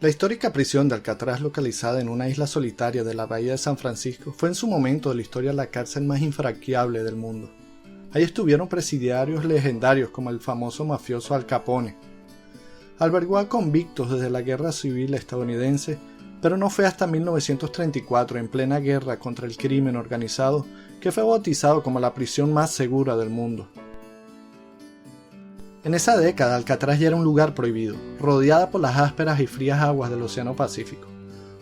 La histórica prisión de Alcatraz, localizada en una isla solitaria de la bahía de San Francisco, fue en su momento de la historia la cárcel más infranqueable del mundo. Ahí estuvieron presidiarios legendarios como el famoso mafioso Al Capone. Albergó a convictos desde la Guerra Civil estadounidense, pero no fue hasta 1934, en plena guerra contra el crimen organizado, que fue bautizado como la prisión más segura del mundo. En esa década, Alcatraz ya era un lugar prohibido, rodeada por las ásperas y frías aguas del Océano Pacífico.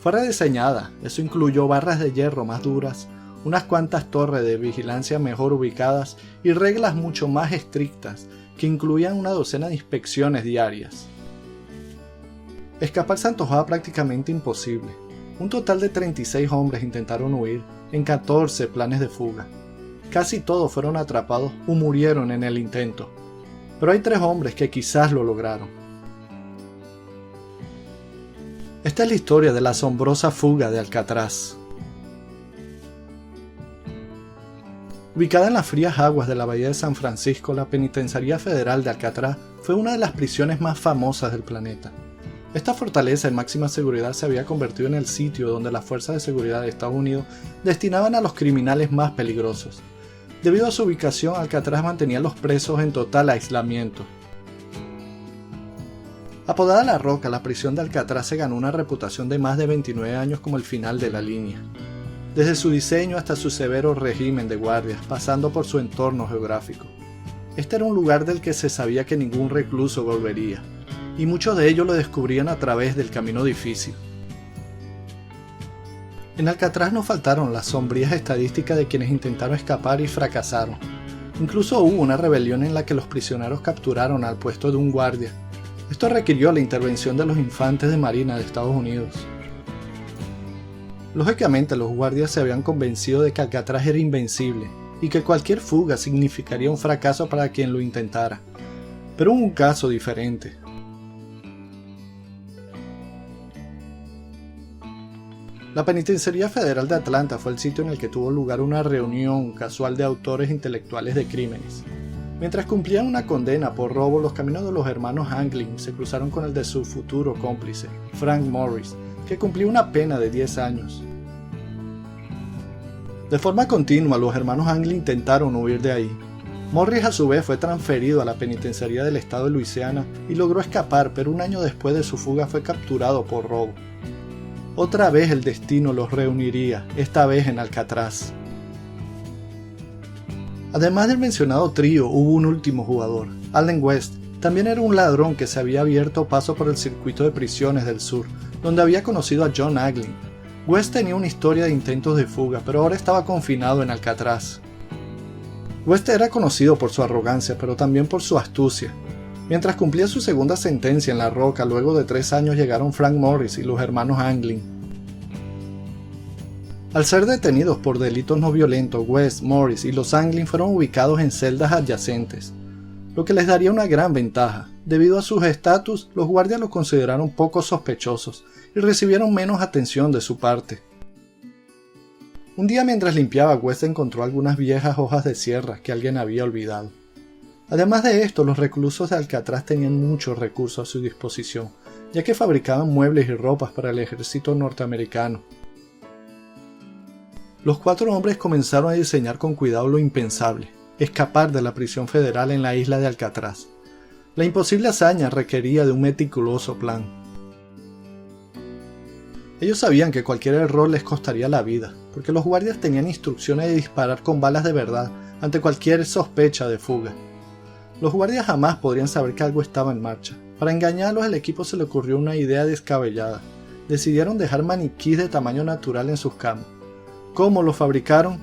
Fue rediseñada, eso incluyó barras de hierro más duras, unas cuantas torres de vigilancia mejor ubicadas y reglas mucho más estrictas, que incluían una docena de inspecciones diarias. Escapar se antojaba prácticamente imposible. Un total de 36 hombres intentaron huir en 14 planes de fuga. Casi todos fueron atrapados o murieron en el intento. Pero hay 3 hombres que quizás lo lograron. Esta es la historia de la asombrosa fuga de Alcatraz. Ubicada en las frías aguas de la bahía de San Francisco, la Penitenciaría Federal de Alcatraz fue una de las prisiones más famosas del planeta. Esta fortaleza de máxima seguridad se había convertido en el sitio donde las fuerzas de seguridad de Estados Unidos destinaban a los criminales más peligrosos. Debido a su ubicación, Alcatraz mantenía a los presos en total aislamiento. Apodada La Roca, la prisión de Alcatraz se ganó una reputación de más de 29 años como el final de la línea. Desde su diseño hasta su severo régimen de guardias, pasando por su entorno geográfico. Este era un lugar del que se sabía que ningún recluso volvería, y muchos de ellos lo descubrían a través del camino difícil. En Alcatraz no faltaron las sombrías estadísticas de quienes intentaron escapar y fracasaron. Incluso hubo una rebelión en la que los prisioneros capturaron al puesto de un guardia. Esto requirió la intervención de los infantes de marina de Estados Unidos. Lógicamente, los guardias se habían convencido de que Alcatraz era invencible y que cualquier fuga significaría un fracaso para quien lo intentara. Pero hubo un caso diferente. La Penitenciaría Federal de Atlanta fue el sitio en el que tuvo lugar una reunión casual de autores intelectuales de crímenes. Mientras cumplían una condena por robo, los caminos de los hermanos Anglin se cruzaron con el de su futuro cómplice, Frank Morris, que cumplía una pena de 10 años. De forma continua, los hermanos Anglin intentaron huir de ahí. Morris a su vez fue transferido a la penitenciaría del estado de Luisiana y logró escapar, pero un año después de su fuga fue capturado por robo. Otra vez el destino los reuniría, esta vez en Alcatraz. Además del mencionado trío, hubo un último jugador, Allen West. También era un ladrón que se había abierto paso por el circuito de prisiones del sur, donde había conocido a John Anglin. West tenía una historia de intentos de fuga, pero ahora estaba confinado en Alcatraz. West era conocido por su arrogancia, pero también por su astucia. Mientras cumplía su segunda sentencia en La Roca, luego de 3 años llegaron Frank Morris y los hermanos Anglin. Al ser detenidos por delitos no violentos, West, Morris y los Anglin fueron ubicados en celdas adyacentes, lo que les daría una gran ventaja. Debido a sus estatus, los guardias los consideraron poco sospechosos y recibieron menos atención de su parte. Un día mientras limpiaba, West encontró algunas viejas hojas de sierra que alguien había olvidado. Además de esto, los reclusos de Alcatraz tenían muchos recursos a su disposición, ya que fabricaban muebles y ropas para el ejército norteamericano. Los 4 hombres comenzaron a diseñar con cuidado lo impensable, escapar de la prisión federal en la isla de Alcatraz. La imposible hazaña requería de un meticuloso plan. Ellos sabían que cualquier error les costaría la vida, porque los guardias tenían instrucciones de disparar con balas de verdad ante cualquier sospecha de fuga. Los guardias jamás podrían saber que algo estaba en marcha. Para engañarlos, al equipo se le ocurrió una idea descabellada. Decidieron dejar maniquís de tamaño natural en sus camas. ¿Cómo lo fabricaron?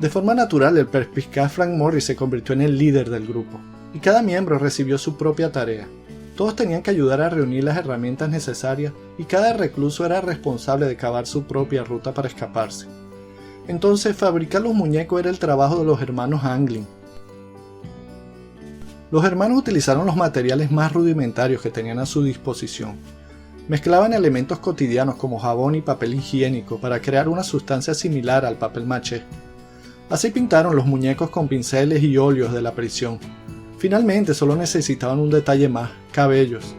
De forma natural, el perspicaz Frank Morris se convirtió en el líder del grupo, y cada miembro recibió su propia tarea. Todos tenían que ayudar a reunir las herramientas necesarias, y cada recluso era responsable de cavar su propia ruta para escaparse. Entonces, fabricar los muñecos era el trabajo de los hermanos Anglin. Los hermanos utilizaron los materiales más rudimentarios que tenían a su disposición. Mezclaban elementos cotidianos como jabón y papel higiénico para crear una sustancia similar al papel maché. Así pintaron los muñecos con pinceles y óleos de la prisión. Finalmente solo necesitaban un detalle más: cabellos.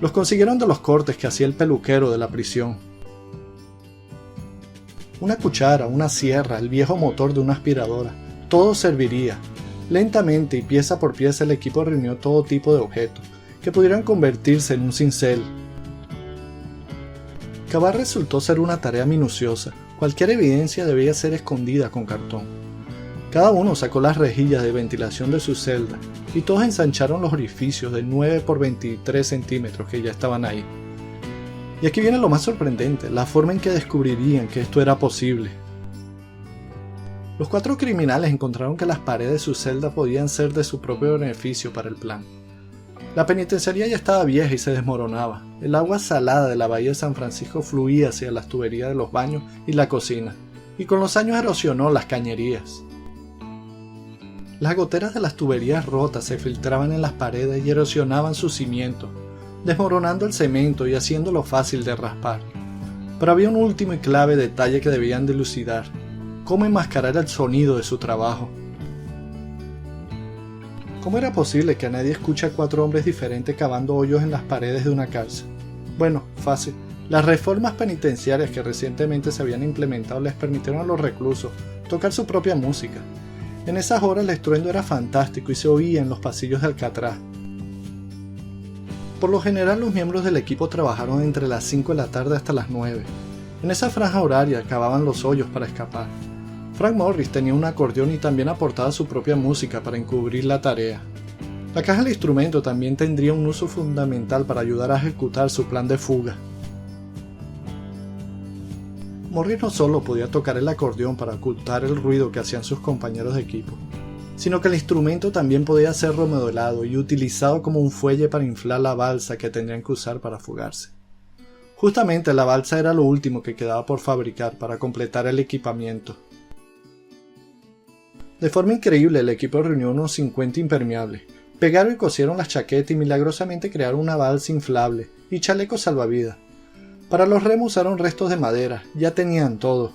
Los consiguieron de los cortes que hacía el peluquero de la prisión. Una cuchara, una sierra, el viejo motor de una aspiradora, todo serviría. Lentamente y pieza por pieza el equipo reunió todo tipo de objetos que pudieran convertirse en un cincel. Cavar resultó ser una tarea minuciosa. Cualquier evidencia debía ser escondida con cartón. Cada uno sacó las rejillas de ventilación de su celda y todos ensancharon los orificios de 9 por 23 centímetros que ya estaban ahí. Y aquí viene lo más sorprendente, la forma en que descubrirían que esto era posible. Los 4 criminales encontraron que las paredes de su celda podían ser de su propio beneficio para el plan. La penitenciaría ya estaba vieja y se desmoronaba. El agua salada de la bahía de San Francisco fluía hacia las tuberías de los baños y la cocina, y con los años erosionó las cañerías. Las goteras de las tuberías rotas se filtraban en las paredes y erosionaban sus cimientos, desmoronando el cemento y haciéndolo fácil de raspar. Pero había un último y clave detalle que debían dilucidar: cómo enmascarar el sonido de su trabajo. ¿Cómo era posible que nadie escuche a 4 hombres diferentes cavando hoyos en las paredes de una cárcel? Bueno, fácil. Las reformas penitenciarias que recientemente se habían implementado les permitieron a los reclusos tocar su propia música. En esas horas el estruendo era fantástico y se oía en los pasillos de Alcatraz. Por lo general los miembros del equipo trabajaron entre las 5 de la tarde hasta las 9. En esa franja horaria cavaban los hoyos para escapar. Frank Morris tenía un acordeón y también aportaba su propia música para encubrir la tarea. La caja de instrumento también tendría un uso fundamental para ayudar a ejecutar su plan de fuga. Morris no solo podía tocar el acordeón para ocultar el ruido que hacían sus compañeros de equipo, sino que el instrumento también podía ser remodelado y utilizado como un fuelle para inflar la balsa que tendrían que usar para fugarse. Justamente la balsa era lo último que quedaba por fabricar para completar el equipamiento. De forma increíble el equipo reunió unos 50 impermeables, pegaron y cosieron las chaquetas y milagrosamente crearon una balsa inflable y chalecos salvavidas. Para los remos usaron restos de madera, ya tenían todo.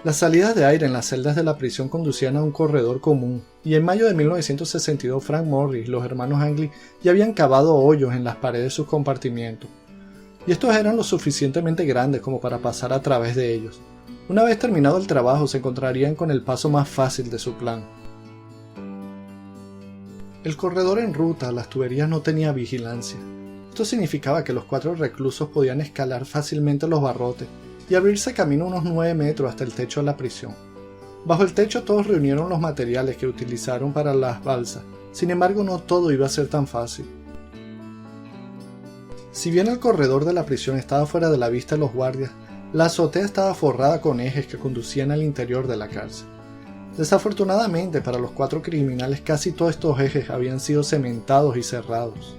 Las salidas de aire en las celdas de la prisión conducían a un corredor común, y en mayo de 1962 Frank Morris y los hermanos Anglin ya habían cavado hoyos en las paredes de sus compartimientos, y estos eran lo suficientemente grandes como para pasar a través de ellos. Una vez terminado el trabajo se encontrarían con el paso más fácil de su plan. El corredor en ruta a las tuberías no tenía vigilancia. Esto significaba que los 4 reclusos podían escalar fácilmente los barrotes y abrirse camino unos 9 metros hasta el techo de la prisión. Bajo el techo todos reunieron los materiales que utilizaron para las balsas, sin embargo no todo iba a ser tan fácil. Si bien el corredor de la prisión estaba fuera de la vista de los guardias, la azotea estaba forrada con ejes que conducían al interior de la cárcel. Desafortunadamente para los 4 criminales casi todos estos ejes habían sido cementados y cerrados.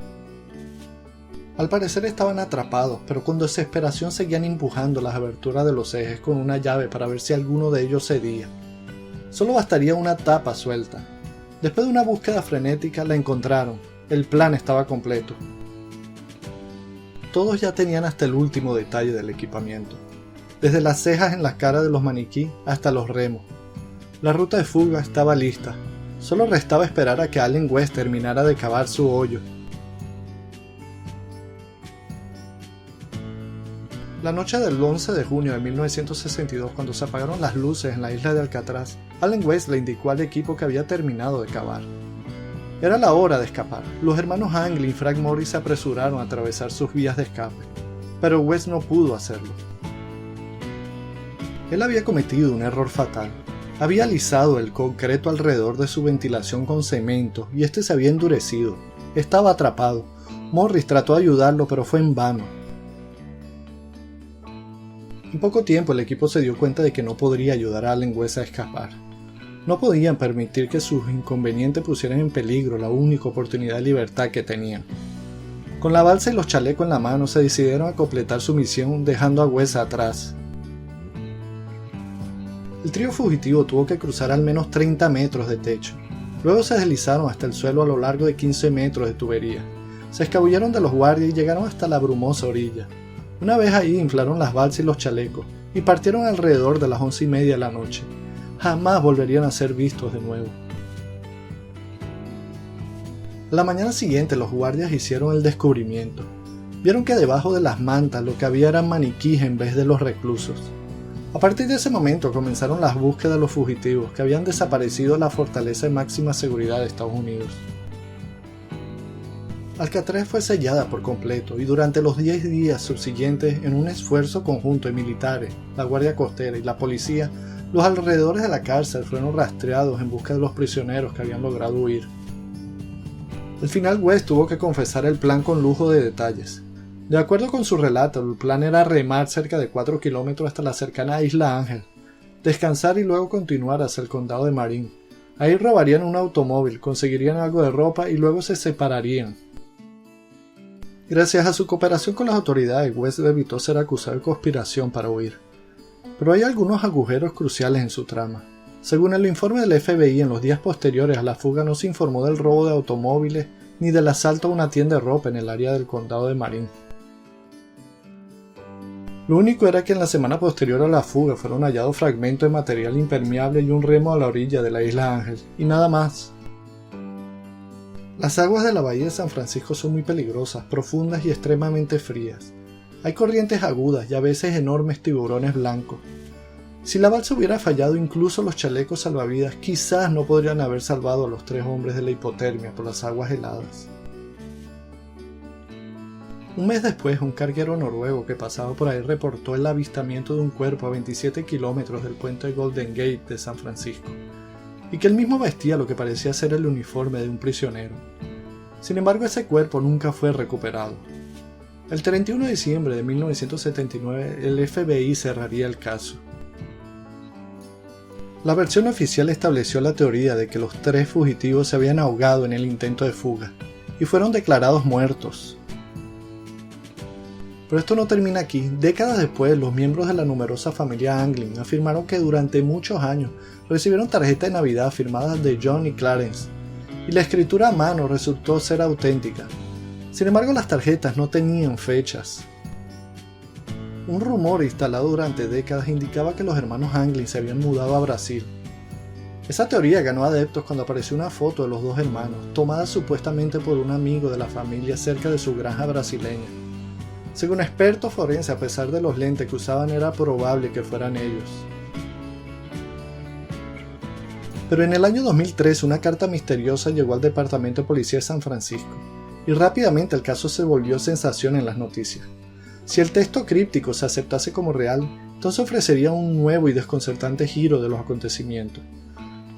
Al parecer estaban atrapados, pero con desesperación seguían empujando las aberturas de los ejes con una llave para ver si alguno de ellos cedía. Solo bastaría una tapa suelta. Después de una búsqueda frenética la encontraron. El plan estaba completo. Todos ya tenían hasta el último detalle del equipamiento, desde las cejas en las caras de los maniquí hasta los remos. La ruta de fuga estaba lista, solo restaba esperar a que Allen West terminara de cavar su hoyo. La noche del 11 de junio de 1962, cuando se apagaron las luces en la isla de Alcatraz, Allen West le indicó al equipo que había terminado de cavar. Era la hora de escapar. Los hermanos Anglin y Frank Morris se apresuraron a atravesar sus vías de escape, pero West no pudo hacerlo. Él había cometido un error fatal. Había alisado el concreto alrededor de su ventilación con cemento y este se había endurecido. Estaba atrapado. Morris trató de ayudarlo, pero fue en vano. En poco tiempo el equipo se dio cuenta de que no podría ayudar a Allen West a escapar. No podían permitir que sus inconvenientes pusieran en peligro la única oportunidad de libertad que tenían. Con la balsa y los chalecos en la mano se decidieron a completar su misión dejando a West atrás. El trío fugitivo tuvo que cruzar al menos 30 metros de techo. Luego se deslizaron hasta el suelo a lo largo de 15 metros de tubería. Se escabulleron de los guardias y llegaron hasta la brumosa orilla. Una vez ahí inflaron las balsas y los chalecos. y partieron alrededor de las 11:30 de la noche. Jamás volverían a ser vistos de nuevo. La mañana siguiente los guardias hicieron el descubrimiento. Vieron que debajo de las mantas lo que había eran maniquíes en vez de los reclusos. A partir de ese momento comenzaron las búsquedas de los fugitivos que habían desaparecido de la fortaleza de máxima seguridad de Estados Unidos. Alcatraz fue sellada por completo y durante los 10 días subsiguientes, en un esfuerzo conjunto de militares, la Guardia Costera y la policía, los alrededores de la cárcel fueron rastreados en busca de los prisioneros que habían logrado huir. Al final West tuvo que confesar el plan con lujo de detalles. De acuerdo con su relato, el plan era remar cerca de 4 kilómetros hasta la cercana Isla Ángel, descansar y luego continuar hacia el condado de Marin. Ahí robarían un automóvil, conseguirían algo de ropa y luego se separarían. Gracias a su cooperación con las autoridades, West evitó ser acusado de conspiración para huir. Pero hay algunos agujeros cruciales en su trama. Según el informe del FBI, en los días posteriores a la fuga no se informó del robo de automóviles ni del asalto a una tienda de ropa en el área del condado de Marin. Lo único era que en la semana posterior a la fuga fueron hallados fragmentos de material impermeable y un remo a la orilla de la Isla Ángel, y nada más. Las aguas de la bahía de San Francisco son muy peligrosas, profundas y extremadamente frías. Hay corrientes agudas y a veces enormes tiburones blancos. Si la balsa hubiera fallado, incluso los chalecos salvavidas quizás no podrían haber salvado a los 3 hombres de la hipotermia por las aguas heladas. Un mes después, un carguero noruego que pasaba por ahí reportó el avistamiento de un cuerpo a 27 kilómetros del puente Golden Gate de San Francisco, y que él mismo vestía lo que parecía ser el uniforme de un prisionero. Sin embargo, ese cuerpo nunca fue recuperado. El 31 de diciembre de 1979, el FBI cerraría el caso. La versión oficial estableció la teoría de que los 3 fugitivos se habían ahogado en el intento de fuga, y fueron declarados muertos. Pero esto no termina aquí. Décadas después, los miembros de la numerosa familia Anglin afirmaron que durante muchos años recibieron tarjetas de Navidad firmadas de John y Clarence, y la escritura a mano resultó ser auténtica. Sin embargo, las tarjetas no tenían fechas. Un rumor instalado durante décadas indicaba que los hermanos Anglin se habían mudado a Brasil. Esa teoría ganó adeptos cuando apareció una foto de los 2 hermanos, tomada supuestamente por un amigo de la familia cerca de su granja brasileña. Según expertos forenses, a pesar de los lentes que usaban, era probable que fueran ellos. Pero en el año 2003 una carta misteriosa llegó al Departamento de Policía de San Francisco, y rápidamente el caso se volvió sensación en las noticias. Si el texto críptico se aceptase como real, entonces ofrecería un nuevo y desconcertante giro de los acontecimientos.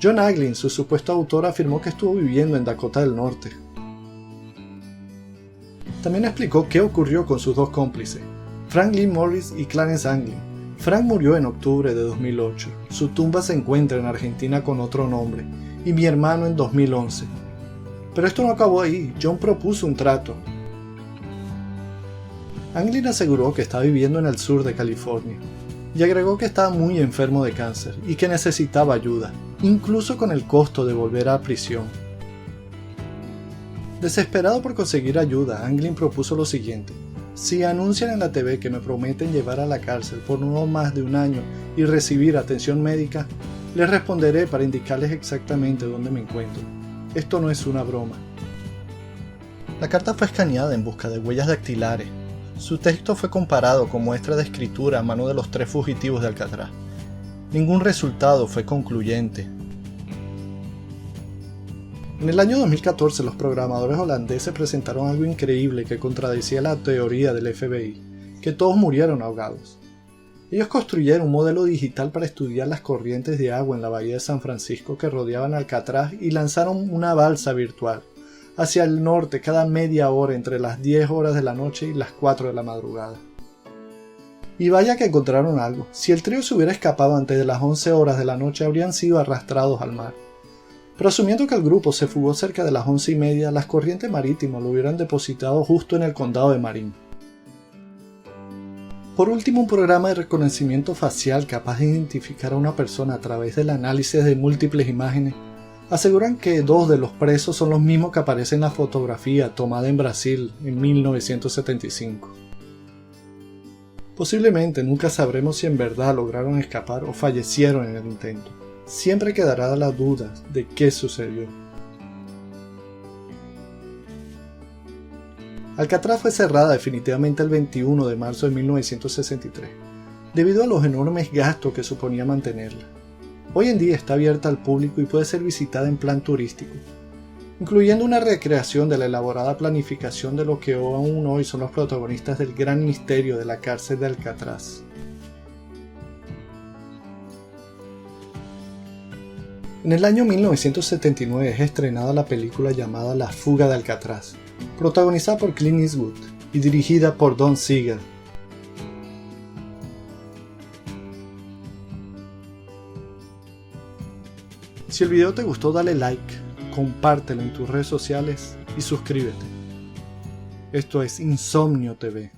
John Anglin, su supuesto autor, afirmó que estuvo viviendo en Dakota del Norte. También explicó qué ocurrió con sus 2 cómplices, Frank Lee Morris y Clarence Anglin. Frank murió en octubre de 2008, su tumba se encuentra en Argentina con otro nombre, y mi hermano en 2011. Pero esto no acabó ahí, John propuso un trato. Anglin aseguró que estaba viviendo en el sur de California, y agregó que estaba muy enfermo de cáncer y que necesitaba ayuda, incluso con el costo de volver a prisión. Desesperado por conseguir ayuda, Anglin propuso lo siguiente: si anuncian en la TV que me prometen llevar a la cárcel por no más de un año y recibir atención médica, les responderé para indicarles exactamente dónde me encuentro. Esto no es una broma. La carta fue escaneada en busca de huellas dactilares. Su texto fue comparado con muestra de escritura a mano de los 3 fugitivos de Alcatraz. Ningún resultado fue concluyente. En el año 2014, los programadores holandeses presentaron algo increíble que contradecía la teoría del FBI, que todos murieron ahogados. Ellos construyeron un modelo digital para estudiar las corrientes de agua en la bahía de San Francisco que rodeaban Alcatraz y lanzaron una balsa virtual hacia el norte cada media hora entre las 10 horas de la noche y las 4 de la madrugada. Y vaya que encontraron algo. Si el trío se hubiera escapado antes de las 11 horas de la noche, habrían sido arrastrados al mar. Pero asumiendo que el grupo se fugó cerca de las 11:30, las corrientes marítimas lo hubieran depositado justo en el condado de Marin. Por último, un programa de reconocimiento facial capaz de identificar a una persona a través del análisis de múltiples imágenes aseguran que 2 de los presos son los mismos que aparecen en la fotografía tomada en Brasil en 1975. Posiblemente nunca sabremos si en verdad lograron escapar o fallecieron en el intento. Siempre quedará la duda de qué sucedió. Alcatraz fue cerrada definitivamente el 21 de marzo de 1963, debido a los enormes gastos que suponía mantenerla. Hoy en día está abierta al público y puede ser visitada en plan turístico, incluyendo una recreación de la elaborada planificación de lo que aún hoy son los protagonistas del gran misterio de la cárcel de Alcatraz. En el año 1979 es estrenada la película llamada La fuga de Alcatraz, protagonizada por Clint Eastwood y dirigida por Don Siegel. Si el video te gustó, dale like, compártelo en tus redes sociales y suscríbete. Esto es Insomnio TV.